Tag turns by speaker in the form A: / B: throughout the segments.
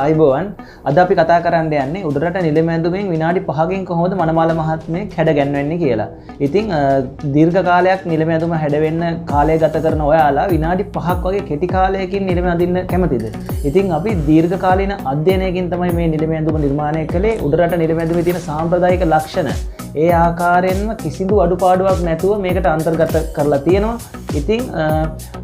A: අයිබෝවන් අද අපි කතා කරන්න යන්නේ උඩරට නිලම ඇඳුමෙන් විනාඩි 5කින් කොහොමද මනමාල මහත්මයෙක් හැඩ ගැන්වෙන්නේ කියලා. ඉතින් දීර්ඝ කාලයක් නිලම ඇඳුම හැඩ වෙන්න කාලය ගත කරන ඔයාලා විනාඩි 5ක් වගේ කෙටි කාලයකින් නිලම අඳින්න කැමතිද? ඉතින් අපි දීර්ඝ කාලීන අධ්‍යයනයකින් තමයි මේ නිලම ඇඳුම නිර්මාණය කළේ. උඩරට නිලම ඇඳුමේ තියෙන සාම්ප්‍රදායික ලක්ෂණ ඒ ආකාරයෙන්ම කිසිදු අඩුපාඩුවක් නැතුව මේකට අන්තර්ගත කරලා තියෙනවා. ඉතින්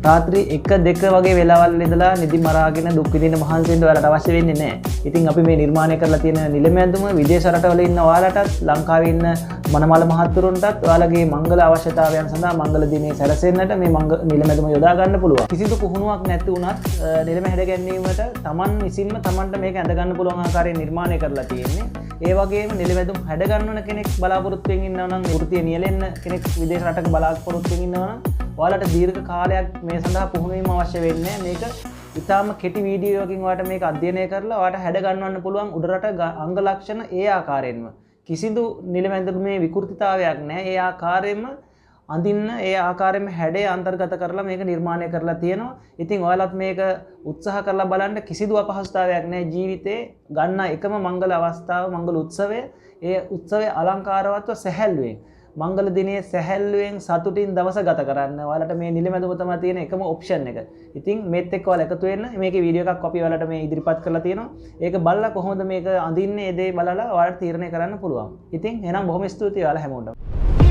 A: රාත්‍රී 1-2 වගේ වෙලාවල් ඉඳලා නිදි මරාගෙන දුක් විඳින මහන්සි වෙන්න ඔයාලට අවශ්‍ය වෙන්නේ නැහැ. ඉතින් අපි මේ නිර්මාණය කරලා තියෙන නිලම ඇඳුම විදේශ රටවල ඉන්න ඔයාලටත් ලංකාවේ ඉන්න මනමාල මහත්තුරුන්ටත් ඔයාලගේ මංගල අවශ්‍යතාවයන් සඳහා මංගල දිනේ සැරසෙන්නට මේ නිලම ඇඳුම යොදා ගන්න පුළුවන්. කිසිදු පුහුණුවක් නැති වුණත් නිලම හැඩ ගැනීමට Taman විසින්ම Tamanට මේක ඇඳ ගන්න පුළුවන් ආකාරයෙන් නිර්මාණය කරලා තියෙන්නේ. ඒ වගේම නිලම ඇඳුම් හැඩ ගන්නවන කෙනෙක් බලාපොරොත්තුෙන් ඉන්නවා නම් වෘත්තිය නියැලෙන්න කෙනෙක් විදේශ රටක බලාපොරොත්තුෙන් ඉන්නවා නම් ඔයාලට දීර්ඝ කාලයක් මේ සඳහා පුහුණු වීම අවශ්‍ය වෙන්නේ. මේක ඉතාම කෙටි වීඩියෝකින් ඔයාලට මේක අධ්‍යයනය කරලා ඔයාලට හැඩ ගන්නවන්න පුළුවන් උඩරට අංග ලක්ෂණ ඒ ආකාරයෙන්ම. කිසිදු නිලම ඇඳුමේ විකෘතිතාවයක් නැහැ. ඒ ආකාරයෙන්ම අඳින්න ඒ ආකාරයෙන්ම හැඩය අන්තර්ගත කරලා මේක නිර්මාණය කරලා තියෙනවා. ඉතින් ඔයාලත් මේක උත්සාහ කරලා බලන්න. කිසිදු අපහසුතාවයක් නැහැ. ජීවිතේ ගන්න එකම මංගල අවස්ථාව මංගල උත්සවය. ඒ උත්සවයේ අලංකාරවත්ව සැහැල්ලුවෙන් මංගල දිනේ සැහැල්ලුවෙන් සතුටින් දවස ගත කරන්න ඔයාලට මේ නිලම ඇඳුම තමයි තියෙන එකම ඔප්ෂන් එක. ඉතින් මේත් එක්ක ඔයාලා එකතු වෙන්න. මේකේ වීඩියෝ එකක් අපි ඔයාලට මේ ඉදිරිපත් කරලා තියෙනවා. ඒක බලලා කොහොමද මේක අඳින්නේ ඒ දේ බලලා ඔයාලට තීරණය කරන්න පුළුවන්. ඉතින් එහෙනම් බොහොම ස්තුතියි ඔයාලා හැමෝටම.